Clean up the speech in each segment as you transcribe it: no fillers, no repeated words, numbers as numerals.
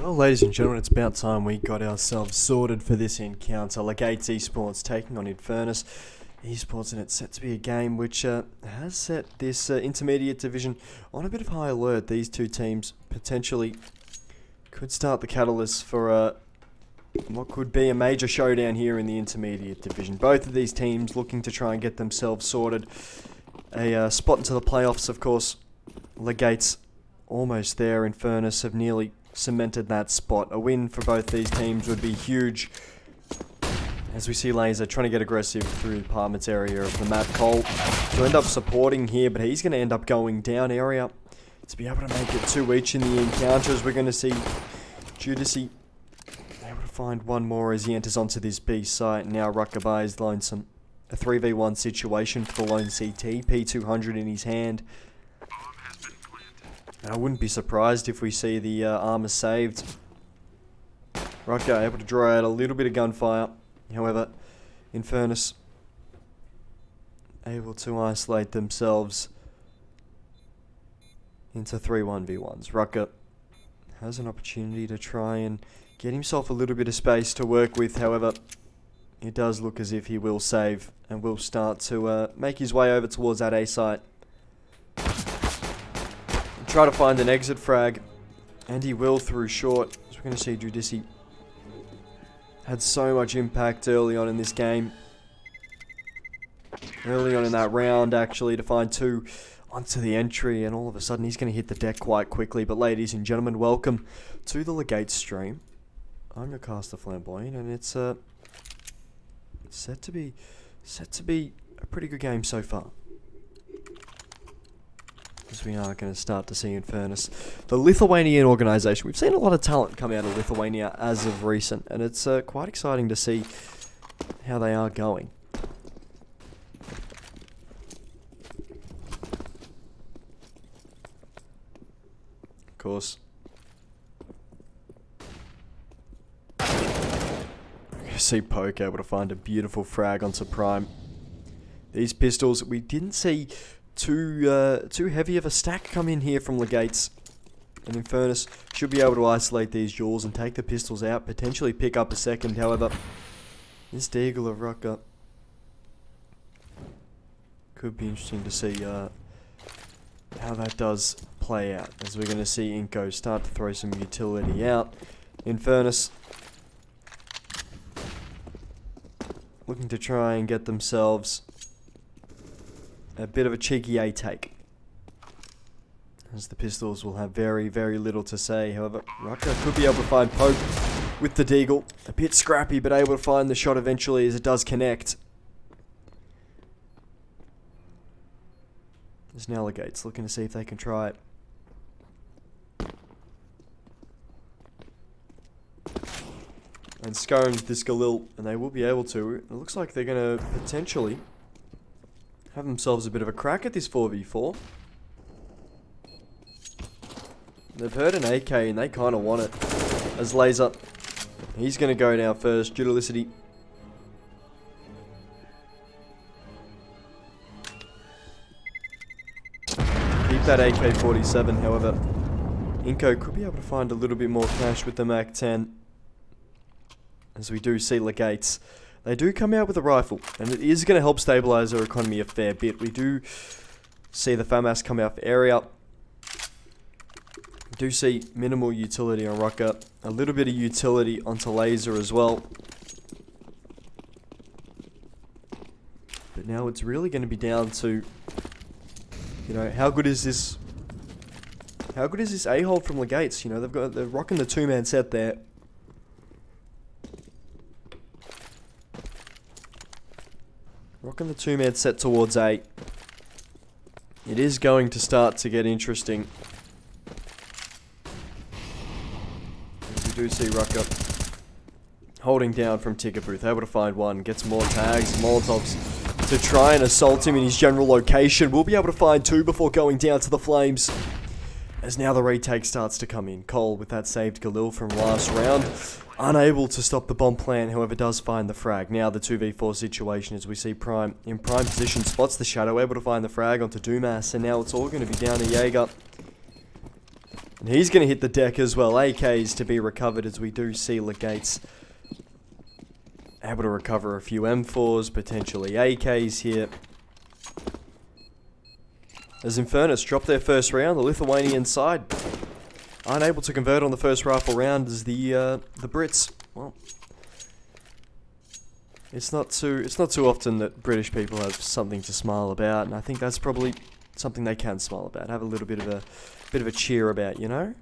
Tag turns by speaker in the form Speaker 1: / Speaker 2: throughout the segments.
Speaker 1: Well, ladies and gentlemen, it's about time we got ourselves sorted for this encounter. Legates Esports taking on Inferus Esports, and it's set to be a game which has set this intermediate division on a bit of high alert. These two teams potentially could start the catalyst for what could be a major showdown here in the intermediate division. Both of these teams looking to try and get themselves sorted. A spot into the playoffs, of course. Legates almost there. Inferus have nearly cemented that spot. A win for both these teams would be huge. As we see Laser trying to get aggressive through the apartments area of the map. Cole to end up supporting here, but he's going to end up going down area to be able to make it 2 each in the encounters. We're going to see Judici able to find one more as he enters onto this B site. Now Ruckaby is lonesome. A 3v1 situation for the lone CT. P200 in his hand. And I wouldn't be surprised if we see the armor saved. Rucker able to draw out a little bit of gunfire. However, Inferus able to isolate themselves into 3 1v1s. Rucker has an opportunity to try and get himself a little bit of space to work with. However, it does look as if he will save and will start to make his way over towards that A site. Try to find an exit frag, and he will through short. As we're going to see, Judici had so much impact early on in this game. Early on in that round, actually, to find 2 onto the entry, and all of a sudden he's going to hit the deck quite quickly. But ladies and gentlemen, welcome to the Legates stream. I'm your caster Flamboyant, and it's set to be a pretty good game so far. As we are going to start to see Inferus, the Lithuanian organisation. We've seen a lot of talent come out of Lithuania as of recent, and it's quite exciting to see how they are going. Of course. We're going to see Poke able to find a beautiful frag onto Prime. These pistols, we didn't see too heavy of a stack come in here from Legates, and Inferus should be able to isolate these jewels and take the pistols out, potentially pick up a second. However, this Deagle of Rucker could be interesting to see how that does play out, as we're going to see Inko start to throw some utility out. Inferus looking to try and get themselves a bit of a cheeky A take, as the pistols will have very, very little to say. However, Rucker could be able to find Poke with the Deagle. A bit scrappy, but able to find the shot eventually as it does connect. There's now Legates looking to see if they can try it. And scone this Galil, and they will be able to. It looks like they're going to potentially have themselves a bit of a crack at this 4v4. They've heard an AK and they kind of want it. As Laser, he's going to go down first. Dualicity. Keep that AK-47, however. Inko could be able to find a little bit more cash with the MAC-10. As we do see Legates. They do come out with a rifle, and it is going to help stabilise their economy a fair bit. We do see the FAMAS come out for area. We do see minimal utility on Rucker, a little bit of utility onto Laser as well. But now it's really going to be down to, you know, how good is this A-hold from Legates? You know, they're rocking the 2-man set there. Rocking the 2-man set towards A. It is going to start to get interesting. As we do see Rucker holding down from Ticket Booth, able to find one, gets more tags, Molotovs to try and assault him in his general location. We'll be able to find 2 before going down to the flames. As now the retake starts to come in. Cole with that saved Galil from last round. Unable to stop the bomb plan, however, does find the frag. Now the 2v4 situation as we see Prime in prime position, spots the shadow, able to find the frag onto Dumas, and now it's all going to be down to Jaeger. And he's going to hit the deck as well. AKs to be recovered as we do see Legates able to recover a few M4s, potentially AKs here. As Infernus drop their first round, the Lithuanian side unable to convert on the first rifle round as the Brits, well, it's not too often that British people have something to smile about, and I think that's probably something they can smile about. Have a little bit of a cheer about, you know?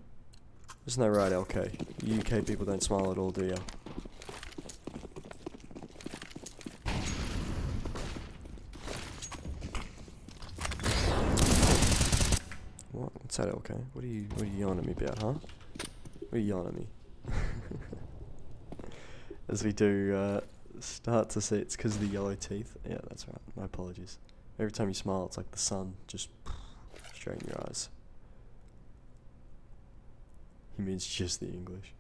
Speaker 1: Isn't that right, LK? UK people don't smile at all, do you? What's that, LK? What are you yawning at me about, huh? What are you yawning at me? As we do start to see, it's because of the yellow teeth. Yeah, that's right. My apologies. Every time you smile, it's like the sun just straight in your eyes. He means just the English.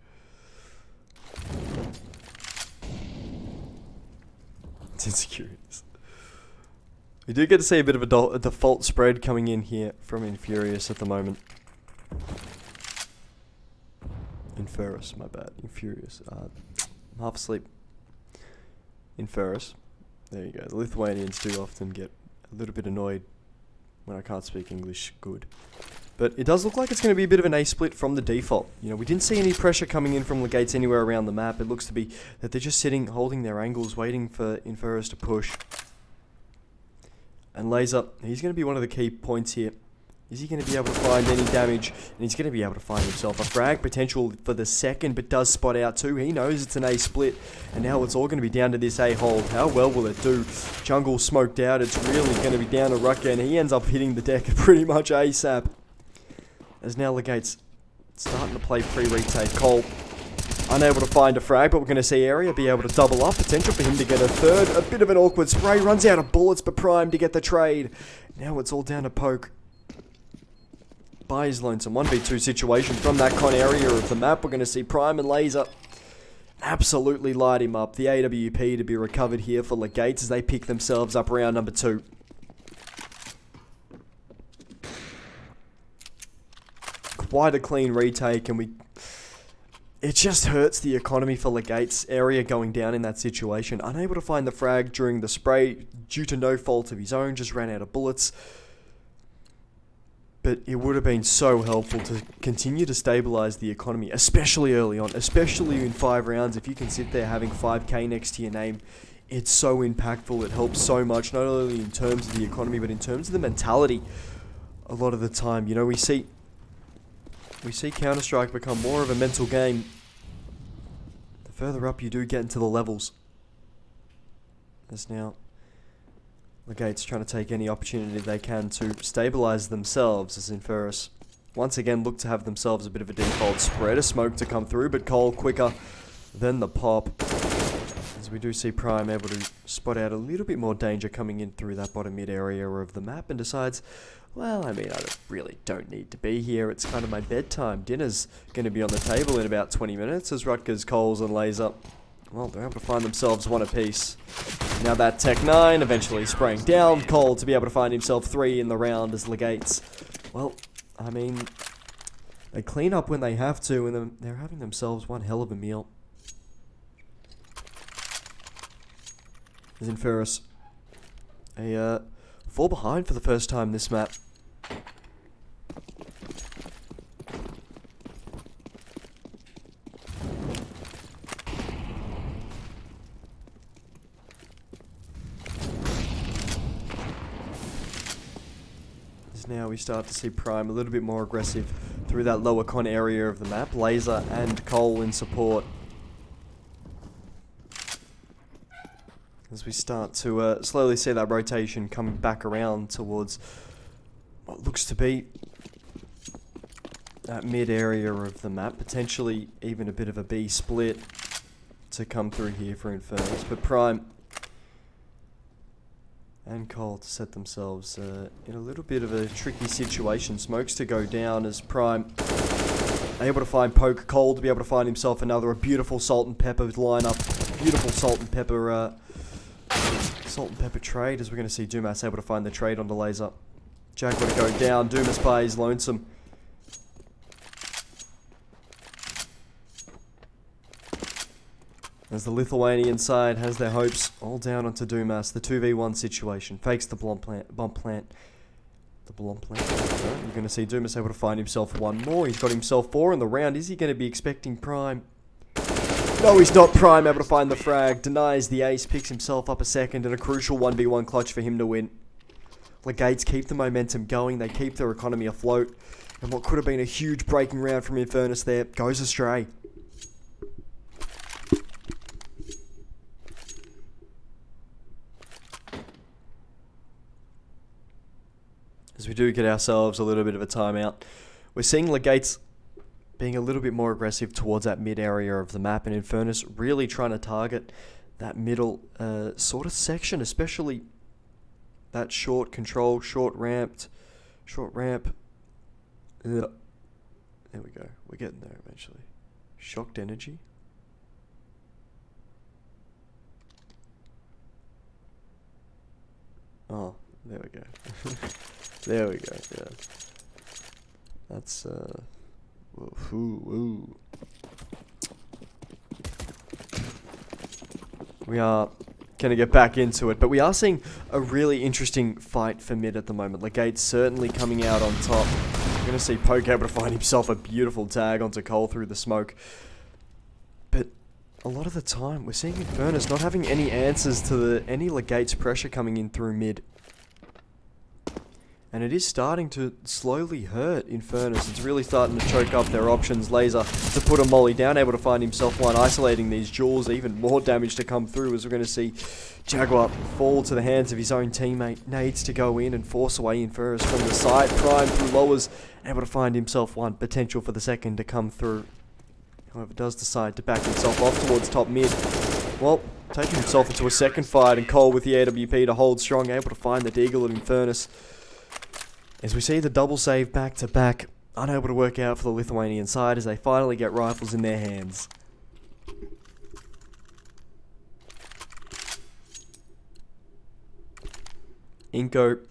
Speaker 1: It's insecurities. We do get to see a bit of a default spread coming in here from Inferius at the moment. Inferus, my bad. Inferius. I'm half asleep. Inferus. There you go. The Lithuanians do often get a little bit annoyed when I can't speak English good. But it does look like it's going to be a bit of an A split from the default. You know, we didn't see any pressure coming in from Legates anywhere around the map. It looks to be that they're just sitting, holding their angles, waiting for Inferus to push. And Laser, he's going to be one of the key points here. Is he going to be able to find any damage? And he's going to be able to find himself a frag potential for the second, but does spot out too. He knows it's an A split, and now it's all going to be down to this A hold. How well will it do? Jungle smoked out. It's really going to be down to Rutger, and he ends up hitting the deck pretty much ASAP. As now Legates starting to play pre-retake. Cole unable to find a frag, but we're going to see Area be able to double up. Potential for him to get a third. A bit of an awkward spray. Runs out of bullets, but Prime to get the trade. Now it's all down to Poke. By his lonesome 1v2 situation from that con area of the map. We're going to see Prime and Laser absolutely light him up. The AWP to be recovered here for Legates as they pick themselves up round number 2. Quite a clean retake, and it just hurts the economy for Legates. Area going down in that situation. Unable to find the frag during the spray due to no fault of his own. Just ran out of bullets. But it would have been so helpful to continue to stabilize the economy, especially early on, especially in 5 rounds. If you can sit there having 5k next to your name, it's so impactful. It helps so much, not only in terms of the economy, but in terms of the mentality. A lot of the time, you know, we see Counter-Strike become more of a mental game the further up you do get into the levels. As now Legates trying to take any opportunity they can to stabilise themselves as Inferus once again look to have themselves a bit of a default spread. A smoke to come through, but Cole quicker than the pop. As we do see Prime able to spot out a little bit more danger coming in through that bottom mid area of the map and decides, well, I mean, I really don't need to be here. It's kind of my bedtime. Dinner's going to be on the table in about 20 minutes as Rutgers, Coles and Laser, well, they're able to find themselves one apiece. Now that Tech 9 eventually spraying down. Cole to be able to find himself 3 in the round as Legates. Well, I mean, they clean up when they have to, and they're having themselves one hell of a meal. As Inferus, fall behind for the first time this map. Now we start to see Prime a little bit more aggressive through that lower con area of the map. Laser and Cole in support. As we start to slowly see that rotation coming back around towards what looks to be that mid area of the map. Potentially even a bit of a B split to come through here for Infernus. But Prime and Cole to set themselves in a little bit of a tricky situation. Smokes to go down as Prime able to find Poke. Cole to be able to find himself a beautiful salt and pepper lineup. Beautiful salt and pepper trade, as we're going to see Dumas able to find the trade onto Laser. Jaguar to go down. Dumas by his lonesome. As the Lithuanian side has their hopes all down onto Dumas, the 2v1 situation. Fakes the bomb plant. The bomb plant. You're going to see Dumas able to find himself one more. He's got himself 4 in the round. Is he going to be expecting Prime? No, he's not. Prime able to find the frag. Denies the ace. Picks himself up a second. And a crucial 1v1 clutch for him to win. Legates keep the momentum going. They keep their economy afloat. And what could have been a huge breaking round from Infernus there goes astray. As we do get ourselves a little bit of a timeout, we're seeing Legates being a little bit more aggressive towards that mid area of the map, and Infernus really trying to target that middle sort of section, especially that short control, short ramp. There we go. We're getting there eventually. Shocked energy. Oh, there we go. There we go, yeah. That's, woo. We are going to get back into it, but we are seeing a really interesting fight for mid at the moment. Legate's certainly coming out on top. We're going to see Poke able to find himself a beautiful tag onto Cole through the smoke. But a lot of the time, we're seeing Infernus not having any answers to any Legate's pressure coming in through mid. And it is starting to slowly hurt Infernus. It's really starting to choke up their options. Laser to put a molly down, able to find himself one, isolating these jewels. Even more damage to come through, as we're going to see Jaguar fall to the hands of his own teammate. Needs to go in and force away Inferus from the side. Prime through lowers, able to find himself one. Potential for the second to come through. However, does decide to back himself off towards top mid. Well, taking himself into a second fight, and Cole with the AWP to hold strong, able to find the deagle of Infernus. As we see the double save back to back, unable to work out for the Lithuanian side as they finally get rifles in their hands. Inko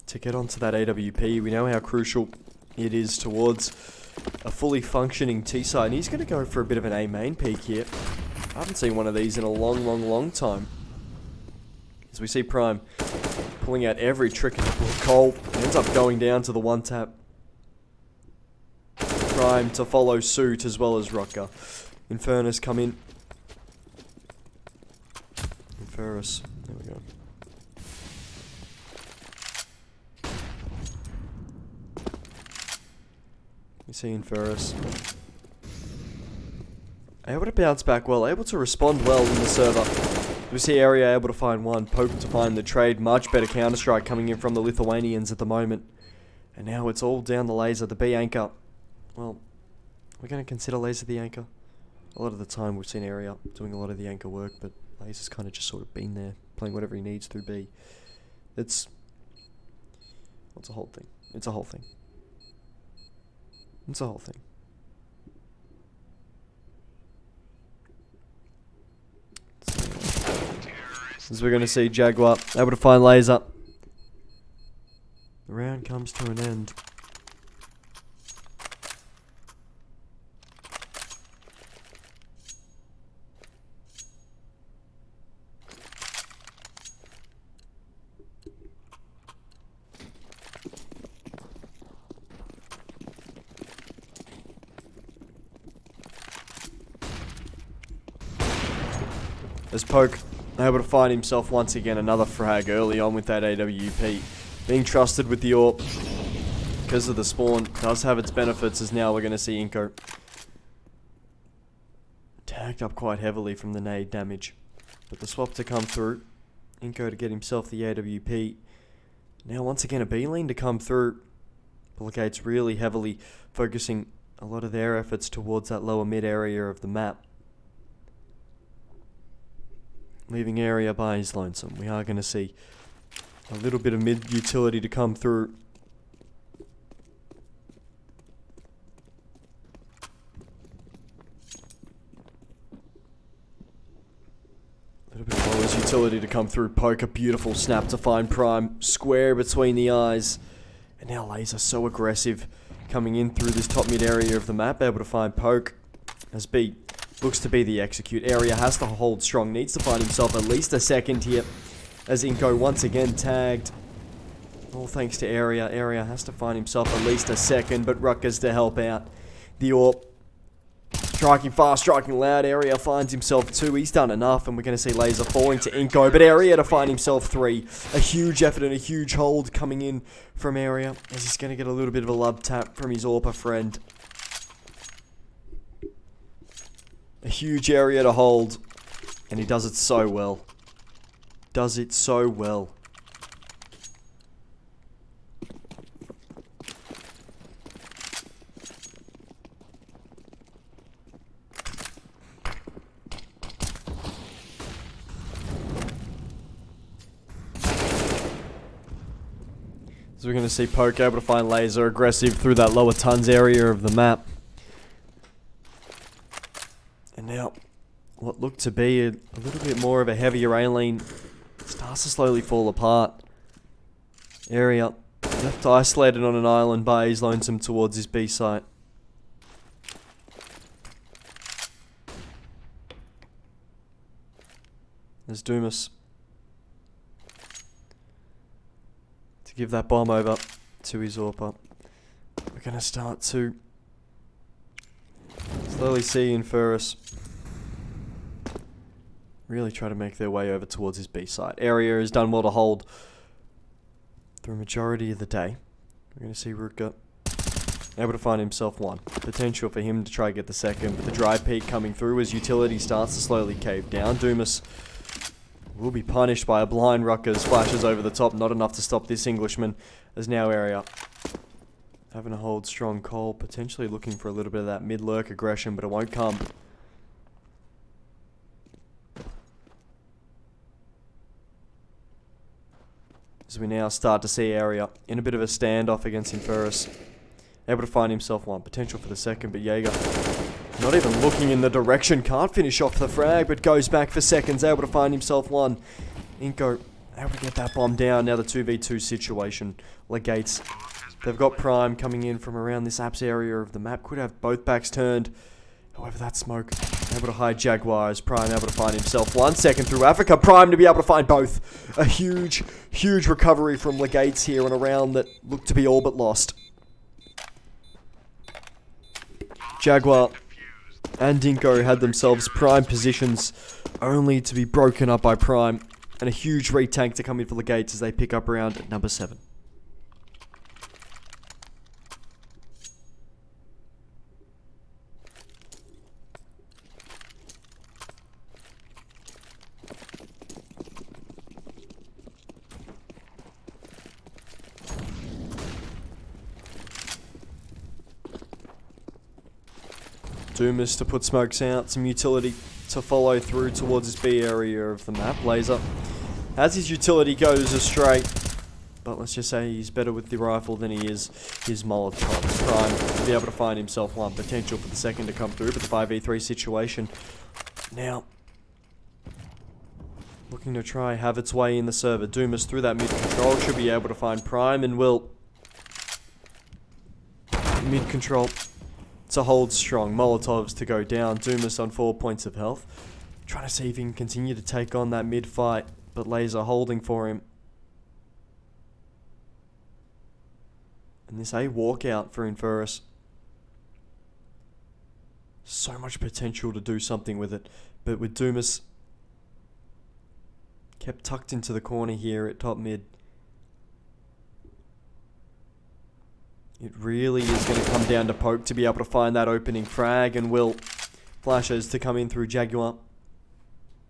Speaker 1: to get onto that AWP. We know how crucial it is towards a fully functioning T-side, and he's going to go for a bit of an A main peek here. I haven't seen one of these in a long time. As we see Prime pulling out every trick in the book. Cole ends up going down to the one tap. Prime to follow suit as well as Rutger. Infernus come in. Inferus. There we go. You see Inferus. Able to bounce back well, able to respond well in the server. We see Area able to find one, Poke to find the trade. Much better counter-strike coming in from the Lithuanians at the moment. And now it's all down the laser, the B anchor. Well, we're going to consider laser the anchor. A lot of the time we've seen Area doing a lot of the anchor work, but laser's kind of just sort of been there, playing whatever he needs through B. It's a whole thing. It's a whole thing. It's a whole thing. As we're going to see Jaguar able to find laser. The round comes to an end. As Poke able to find himself once again another frag early on with that AWP. Being trusted with the AWP because of the spawn does have its benefits, as now we're going to see Inko tagged up quite heavily from the nade damage. But the swap to come through. Inko to get himself the AWP. Now once again a B-lane to come through. Legates really heavily focusing a lot of their efforts towards that lower mid area of the map. Leaving Area by his lonesome. We are going to see a little bit of mid utility to come through. A little bit of lowers utility to come through. Poke, a beautiful snap to find Prime. Square between the eyes. And now Laser so aggressive coming in through this top mid area of the map. Able to find Poke as B looks to be the execute. Area has to hold strong, needs to find himself at least a second here, as Inko once again tagged. All thanks to Area. Area has to find himself at least a second, but Rutgers to help out. The AWP striking fast, striking loud. Area finds himself 2. He's done enough, and we're going to see Laser falling to Inko, but Area to find himself 3. A huge effort and a huge hold coming in from Area, as he's going to get a little bit of a love tap from his AWPer friend. A huge area to hold, and he does it so well. Does it so well. So we're going to see Poke able to find Laser aggressive through that lower tons area of the map. And now, what looked to be a little bit more of a heavier A lane starts to slowly fall apart. Area left isolated on an island by his lonesome towards his B site. There's Dumas to give that bomb over to his AWPer. We're going to start to slowly see I Inferus really try to make their way over towards his B site. Area has done well to hold through a majority of the day. We're going to see Rutger able to find himself 1. Potential for him to try and get the second, but the dry peak coming through as utility starts to slowly cave down. Dumas will be punished by a blind Rutgers. Flashes over the top, not enough to stop this Englishman, as now Area having to hold strong. Cole potentially looking for a little bit of that mid-lurk aggression, but it won't come. As we now start to see Area in a bit of a standoff against Inferus. Able to find himself 1. Potential for the second, but Jaeger not even looking in the direction. Can't finish off the frag, but goes back for seconds. Able to find himself 1. Inko able to get that bomb down. Now the 2v2 situation. Legates, they've got Prime coming in from around this apps area of the map. Could have both backs turned. However, that smoke able to hide Jaguars. Prime able to find himself 1 second through Africa. Prime to be able to find both. A huge, huge recovery from Legates here on a round that looked to be all but lost. Jaguar and Dinko had themselves prime positions, only to be broken up by Prime, and a huge retank to come in for Legates as they pick up round at number 7. Dumas to put smokes out, some utility to follow through towards his B area of the map. Laser, as his utility goes astray, but let's just say he's better with the rifle than he is his Molotov. Prime to be able to find himself 1. Potential for the second to come through, but the 5v3 situation now looking to try have its way in the server. Dumas through that mid control should be able to find Prime and will mid control to hold strong. Molotovs to go down. Dumas on 4 points of health. Trying to see if he can continue to take on that mid fight, but Laser holding for him. And this A walkout for Inferus. So much potential to do something with it, but with Dumas kept tucked into the corner here at top mid. It really is going to come down to Poke to be able to find that opening frag, and will flashes to come in through Jaguar.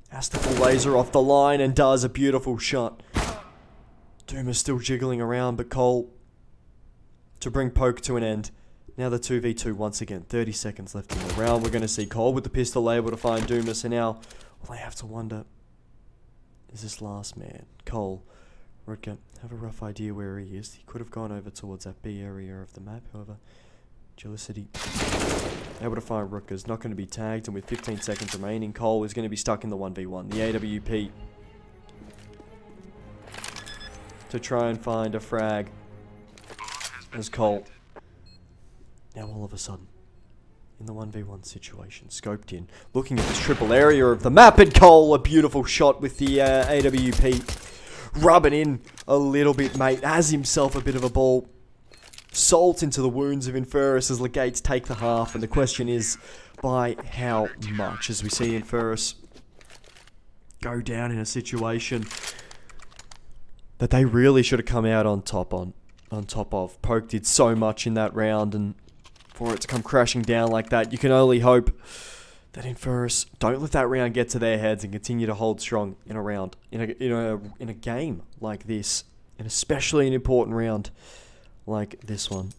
Speaker 1: Has to pull Laser off the line and does a beautiful shot. Dumas still jiggling around, but Cole to bring Poke to an end. Now the 2v2 once again. 30 seconds left in the round. We're going to see Cole with the pistol able to find Dumas, and now well, I have to wonder, is this last man? Cole, Rutger, have a rough idea where he is. He could have gone over towards that B area of the map. However, Jealousy able to find Rutgers. Not going to be tagged, and with 15 seconds remaining, Cole is going to be stuck in the 1v1. The AWP to try and find a frag as Cole now all of a sudden in the 1v1 situation. Scoped in, looking at this triple area of the map, and Cole, a beautiful shot with the AWP, rubbing in a little bit, mate, has himself a bit of a ball. Salt into the wounds of Inferus as Legates take the half, and the question is, by how much, as we see Inferus go down in a situation that they really should have come out on top of. Poke did so much in that round, and for it to come crashing down like that, you can only hope that Inferus don't let that round get to their heads and continue to hold strong in a round, in a game like this, and especially an important round like this one.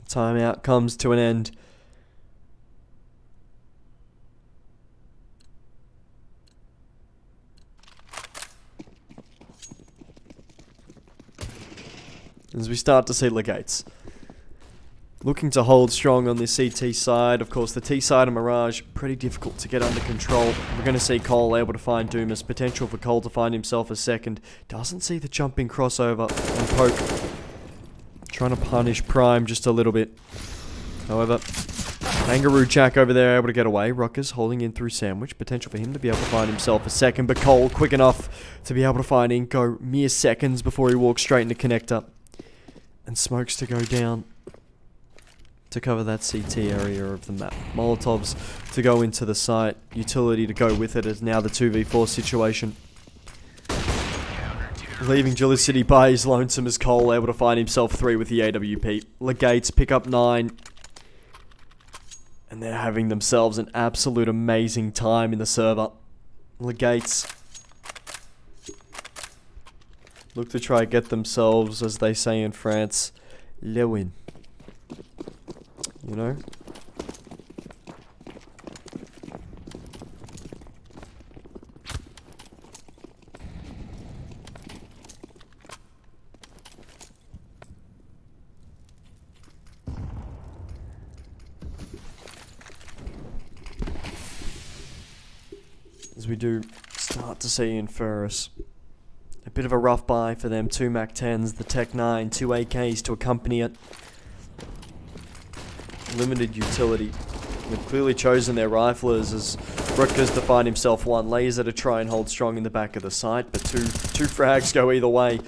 Speaker 1: Timeout comes to an end. As we start to see Legates looking to hold strong on this CT side. Of course, the T side of Mirage, pretty difficult to get under control. We're going to see Cole able to find Doomus. Potential for Cole to find himself a second. Doesn't see the jumping crossover on Poke. Trying to punish Prime just a little bit. However, Kangaroo Jack over there able to get away. Ruckers holding in through Sandwich. Potential for him to be able to find himself a second. But Cole quick enough to be able to find Inko mere seconds before he walks straight into connector. And Smokes to go down to cover that CT area of the map. Molotovs to go into the site. Utility to go with it as now the 2v4 situation. Leaving Jelicity by his lonesome as Cole able to find himself 3 with the AWP. Legates pick up 9. And they're having themselves an absolute amazing time in the server. Legates look to try get themselves, as they say in France, le win. You know? As we do start to see Inferus, a bit of a rough buy for them. 2 MAC-10s, the Tech 9, 2 AKs to accompany it. Limited utility. They've clearly chosen their riflers as Rutgers to find himself 1 laser to try and hold strong in the back of the site, but two frags go either way.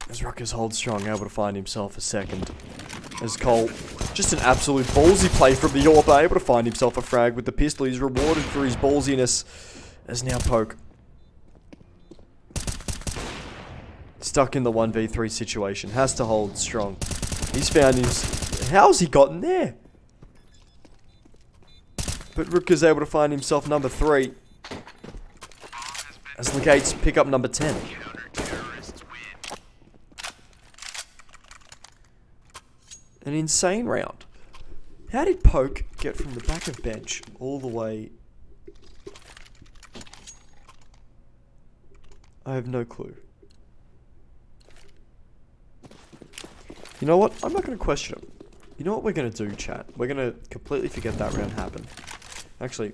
Speaker 1: As Rutgers holds strong, able to find himself a second. As Cole, just an absolute ballsy play from the AWP, able to find himself a frag with the pistol. He's rewarded for his ballsiness. As now Poke stuck in the 1v3 situation, has to hold strong. He's found his... How's he gotten there? But Rutger's able to find himself number 3. As Legates pick up number 10. An insane round. How did Poke get from the back of bench all the way? I have no clue. You know what? I'm not going to question him. You know what we're going to do, chat? We're going to completely forget that round happened. Actually,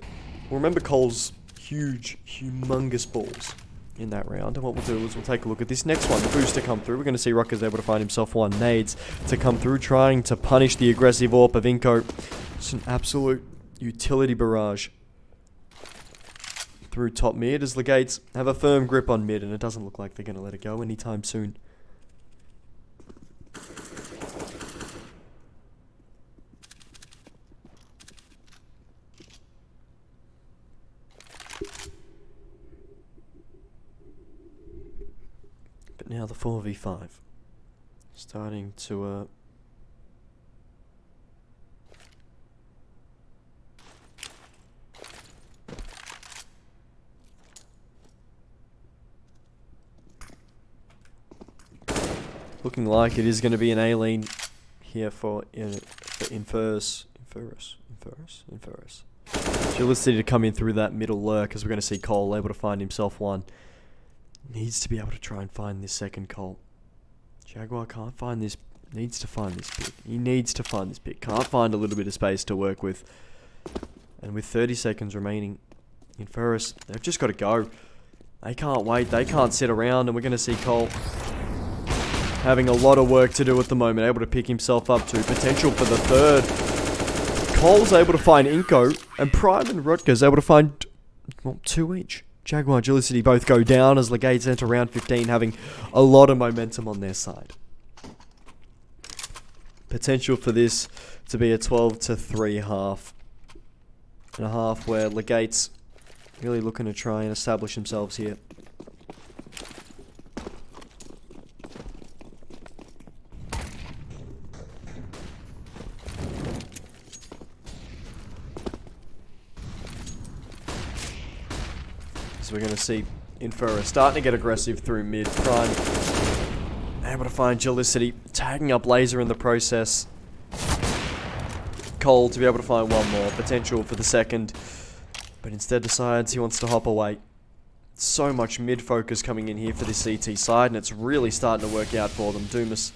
Speaker 1: we'll remember Cole's huge, humongous balls in that round. And what we'll do is we'll take a look at this next one. The booster come through. We're going to see Rutgers able to find himself 1 nades to come through, trying to punish the aggressive AWP of Inko. It's an absolute utility barrage through top mid as Legates have a firm grip on mid, and it doesn't look like they're going to let it go anytime soon. But now the 4v5 starting to looking like it is going to be an A-lane here for Inferus. Jelicity to come in through that middle lurk, as we're going to see Cole able to find himself 1. Needs to be able to try and find this second Cole. Jaguar can't find this, needs to find this pick. He needs to find this pick. Can't find a little bit of space to work with. And with 30 seconds remaining, Inferus, they've just got to go. They can't wait. They can't sit around. And we're going to see Cole having a lot of work to do at the moment. Able to pick himself up to potential for the third. Cole's able to find Inko. And Prime and Rutgers able to find, well, 2 each. Jaguar and Agility both go down as Legates enter round 15, having a lot of momentum on their side. Potential for this to be a 12-3 half. And a half where Legates really looking to try and establish themselves here. So we're going to see Inferus starting to get aggressive through mid. Prime able to find Gelicity, tagging up Laser in the process. Cole to be able to find one more. Potential for the second, but instead decides he wants to hop away. So much mid focus coming in here for this CT side, and it's really starting to work out for them. Dumas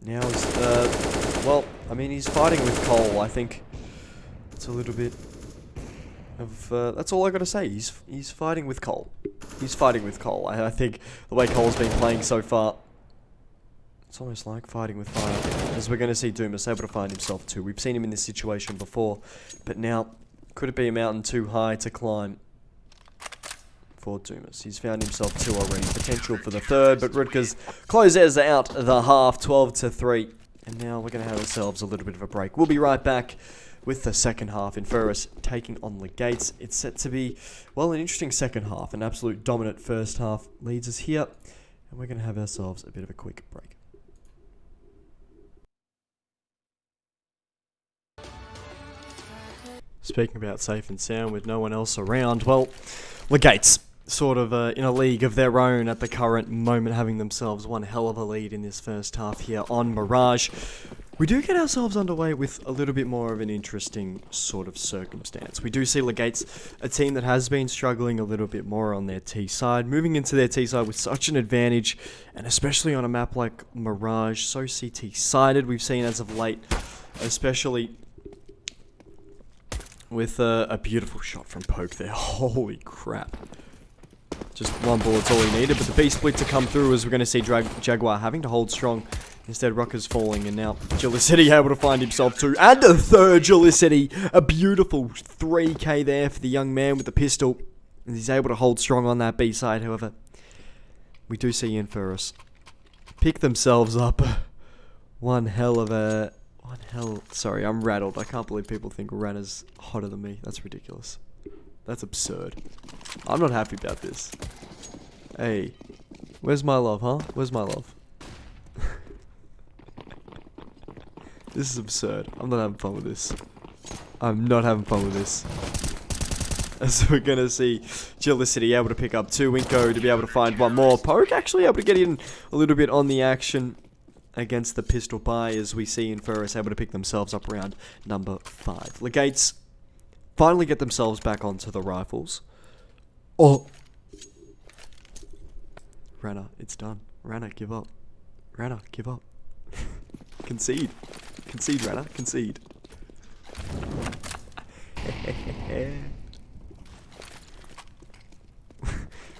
Speaker 1: now is, well, I mean, he's fighting with Cole. I think it's a little bit of, that's all I gotta say. He's fighting with Cole. He's fighting with Cole. I think the way Cole's been playing so far, it's almost like fighting with fire. As we're going to see Dumas able to find himself too. We've seen him in this situation before, but now, could it be a mountain too high to climb for Dumas? He's found himself 2 already. Potential for the third, but Rutgers closes out the half, 12-3. And now we're going to have ourselves a little bit of a break. We'll be right back with the second half. Inferus taking on Legates. It's set to be, well, an interesting second half. An absolute dominant first half leads us here. And we're going to have ourselves a bit of a quick break. Speaking about safe and sound with no one else around, well, Legates sort of in a league of their own at the current moment, having themselves one hell of a lead in this first half here on Mirage. We do get ourselves underway with a little bit more of an interesting sort of circumstance. We do see Legates, a team that has been struggling a little bit more on their T side, moving into their T side with such an advantage, and especially on a map like Mirage, so CT sided. We've seen as of late, especially with a beautiful shot from Poke there. Holy crap. Just one bullet's all he needed, but the B-split to come through as we're going to see Jaguar having to hold strong. Instead, Rucker's falling, and now Gelicity able to find himself 2. And a third Gelicity. A beautiful 3k there for the young man with the pistol. And he's able to hold strong on that B side, however. We do see Inferus pick themselves up. Sorry, I'm rattled. I can't believe people think Rana's hotter than me. That's ridiculous. That's absurd. I'm not happy about this. Hey, where's my love, huh? Where's my love? This is absurd. I'm not having fun with this. I'm not having fun with this. As we're going to see Gelicity able to pick up 2. Inko to be able to find one more. Poke actually able to get in a little bit on the action against the pistol buy, as we see Inferus able to pick themselves up around number 5. Legates finally get themselves back onto the rifles. Oh! Rana, it's done. Rana, give up. Rana, give up. Concede. Concede, Rana. Concede.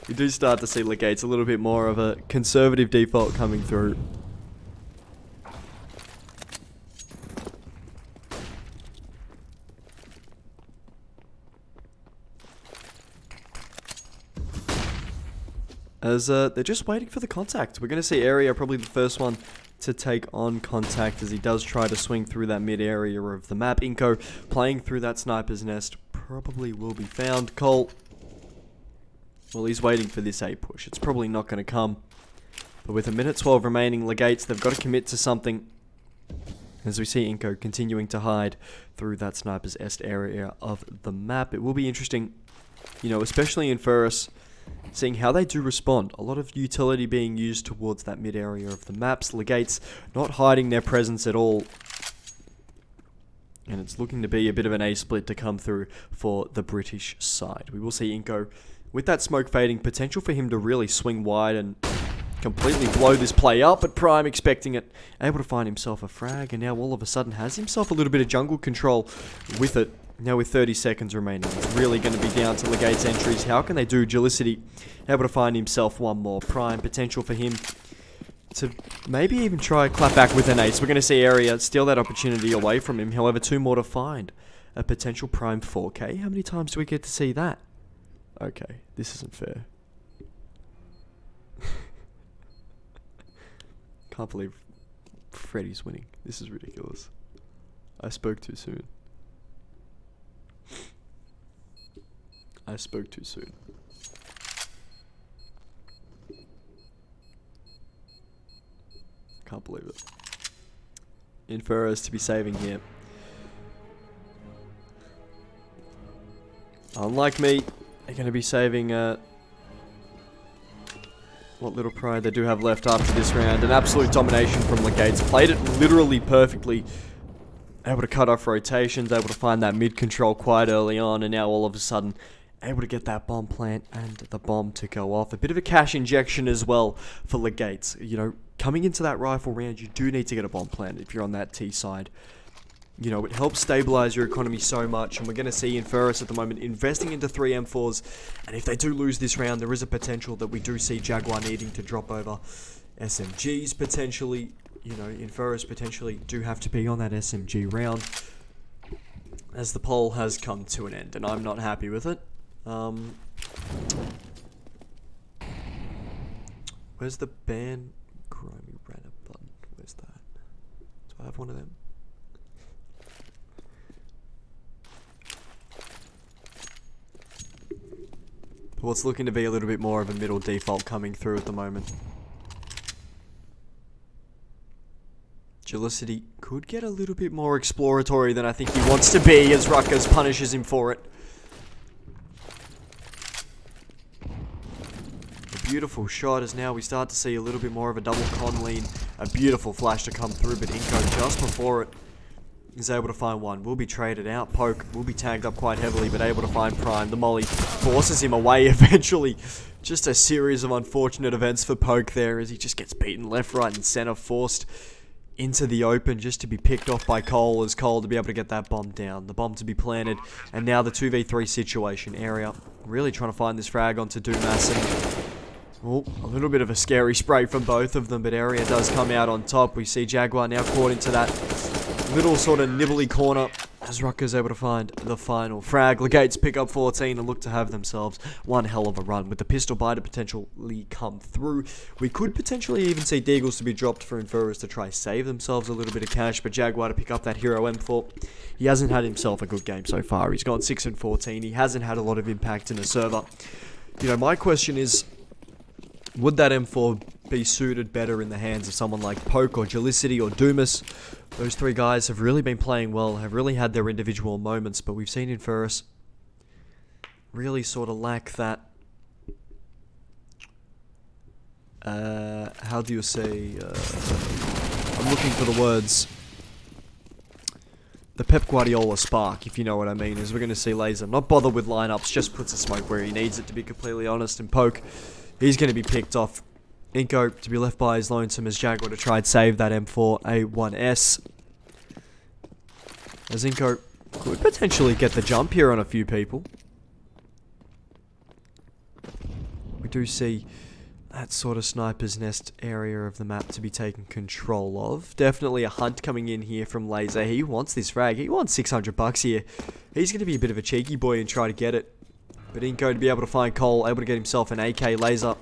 Speaker 1: We do start to see Legates a little bit more of a conservative default coming through. As they're just waiting for the contact. We're going to see ESEA probably the first one to take on contact as he does try to swing through that mid area of the map. Inko playing through that sniper's nest probably will be found. Cole, well, he's waiting for this A push. It's probably not going to come. But with a minute 12 remaining, Legates, they've got to commit to something. As we see Inko continuing to hide through that sniper's est area of the map. It will be interesting, you know, especially in Inferus, seeing how they do respond. A lot of utility being used towards that mid area of the maps. Legates not hiding their presence at all. And it's looking to be a bit of an A split to come through for the British side. We will see Inko with that smoke fading, potential for him to really swing wide and completely blow this play up, but Prime expecting it, able to find himself a frag, and now all of a sudden has himself a little bit of jungle control with it. Now with 30 seconds remaining, it's really going to be down to Legate's entries. How can they do? Jelicity able to find himself one more. Prime potential for him to maybe even try clap back with an ace. We're going to see Area steal that opportunity away from him. However, 2 more to find. A potential Prime 4K. How many times do we get to see that? Okay, this isn't fair. Can't believe Freddy's winning. This is ridiculous. I spoke too soon. I spoke too soon. Can't believe it. Inferus to be saving here. Unlike me, they're going to be saving what little pride they do have left after this round. An absolute domination from Legates. Played it literally perfectly. Able to cut off rotations, able to find that mid control quite early on, and now all of a sudden able to get that bomb plant and the bomb to go off. A bit of a cash injection as well for Legates. You know, coming into that rifle round, you do need to get a bomb plant if you're on that T side. You know, it helps stabilize your economy so much, and we're going to see Inferus at the moment investing into 3 M4s, and if they do lose this round, there is a potential that we do see Jaguar needing to drop over SMGs potentially. You know, Inferus potentially do have to be on that SMG round, as the poll has come to an end, and I'm not happy with it. Where's the ban grimy Renner button? Where's that? Do I have one of them? What's looking to be a little bit more of a middle default coming through at the moment. Jelicity could get a little bit more exploratory than I think he wants to be as Ruckus punishes him for it. A beautiful shot as now we start to see a little bit more of a double con lean. A beautiful flash to come through, but Inko just before it is able to find one. Will be traded out. Poke will be tagged up quite heavily, but able to find Prime. The molly forces him away eventually. Just a series of unfortunate events for Poke there as he just gets beaten left, right, and center, forced into the open just to be picked off by Cole, as Cole to be able to get that bomb down. The bomb to be planted, and now the 2v3 situation. Area really trying to find this frag onto Dumas, and oh, a little bit of a scary spray from both of them, but Area does come out on top. We see Jaguar now caught into that little sort of nibbly corner as Rucker's able to find the final frag. Legates pick up 14 and look to have themselves one hell of a run with the pistol buy to potentially come through. We could potentially even see Deagles to be dropped for Inferus to try save themselves a little bit of cash, but Jaguar to pick up that hero M4. He hasn't had himself a good game so far. He's gone 6 and 14. He hasn't had a lot of impact in the server. You know, my question is, would that M4 be suited better in the hands of someone like Poke or Jelicity or Dumas? Those 3 guys have really been playing well, have really had their individual moments, but we've seen Inferus really sort of lack that, how do you say, I'm looking for the words, the Pep Guardiola spark, if you know what I mean, as we're going to see Laser not bother with lineups, just puts a smoke where he needs it, to be completely honest, and Poke, he's going to be picked off. Inko to be left by his lonesome as Jaguar to try and save that M4A1S. As Inko could potentially get the jump here on a few people. We do see that sort of sniper's nest area of the map to be taken control of. Definitely a hunt coming in here from Laser. He wants this frag. He wants 600 bucks here. He's going to be a bit of a cheeky boy and try to get it. But Inko to be able to find Cole, able to get himself an AK. Laser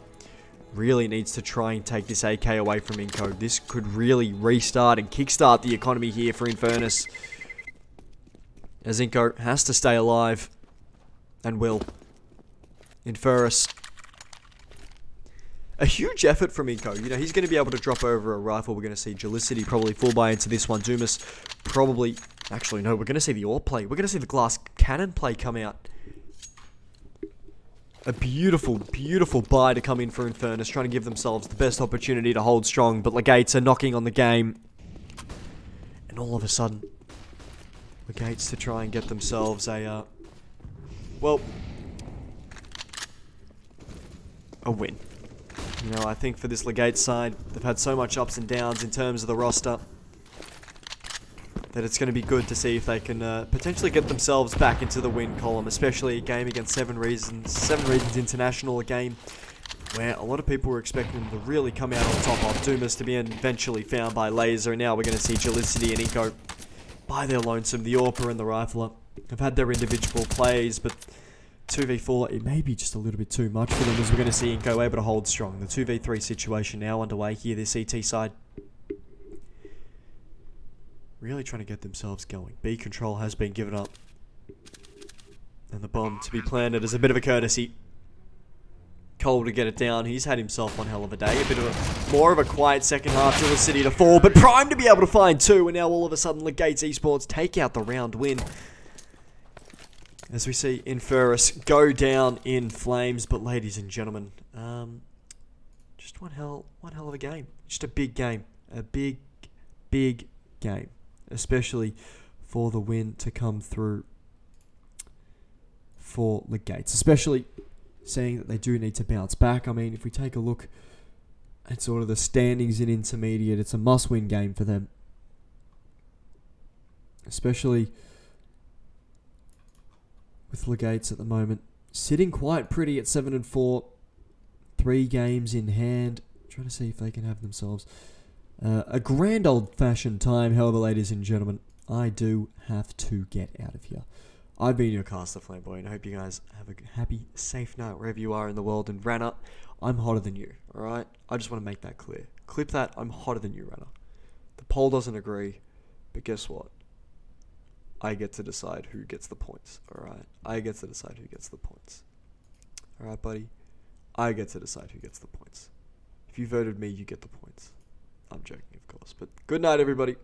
Speaker 1: really needs to try and take this AK away from Inko. This could really restart and kickstart the economy here for Infernus, as Inko has to stay alive, and will. Inferus, a huge effort from Inko. You know, he's going to be able to drop over a rifle. We're going to see Jelicity probably full buy into this one. Dumas probably, actually no, we're going to see the AWP play. We're going to see the glass cannon play come out. A beautiful, beautiful buy to come in for Infernus, trying to give themselves the best opportunity to hold strong, but Legates are knocking on the game. And all of a sudden, Legates to try and get themselves a, well, a win. You know, I think for this Legates side, they've had so much ups and downs in terms of the roster that it's going to be good to see if they can potentially get themselves back into the win column, especially a game against Seven Reasons International, a game where a lot of people were expecting them to really come out on top of Dumas to be eventually found by Laser, and now we're going to see Jelicity and Eco by their lonesome. The Orpa and the Rifler have had their individual plays, but 2v4, it may be just a little bit too much for them, as we're going to see Inko able to hold strong. The 2v3 situation now underway here, this ET side. Really trying to get themselves going. B control has been given up. And the bomb to be planted as a bit of a courtesy. Cole to get it down. He's had himself one hell of a day. A bit of more of a quiet second half. Jelicity to fall, but Prime to be able to find two. And now all of a sudden, Legates Esports take out the round win. As we see Inferus go down in flames. But ladies and gentlemen, just one hell of a game. Just a big game. A big game. Especially for the win to come through for Legates. Especially seeing that they do need to bounce back. I mean, if we take a look at sort of the standings in intermediate, it's a must-win game for them. Especially with Legates at the moment. Sitting quite pretty at 7-4. 3 games in hand. Trying to see if they can have themselves a grand old-fashioned time. However, ladies and gentlemen, I do have to get out of here. I've been your caster, Flamboy, and I hope you guys have a happy, safe night wherever you are in the world. And Rana, I'm hotter than you, alright? I just want to make that clear. Clip that, I'm hotter than you, Rana. The poll doesn't agree, but guess what? I get to decide who gets the points, alright? I get to decide who gets the points. Alright, buddy? I get to decide who gets the points. If you voted me, you get the points. I'm joking, of course. But good night, everybody.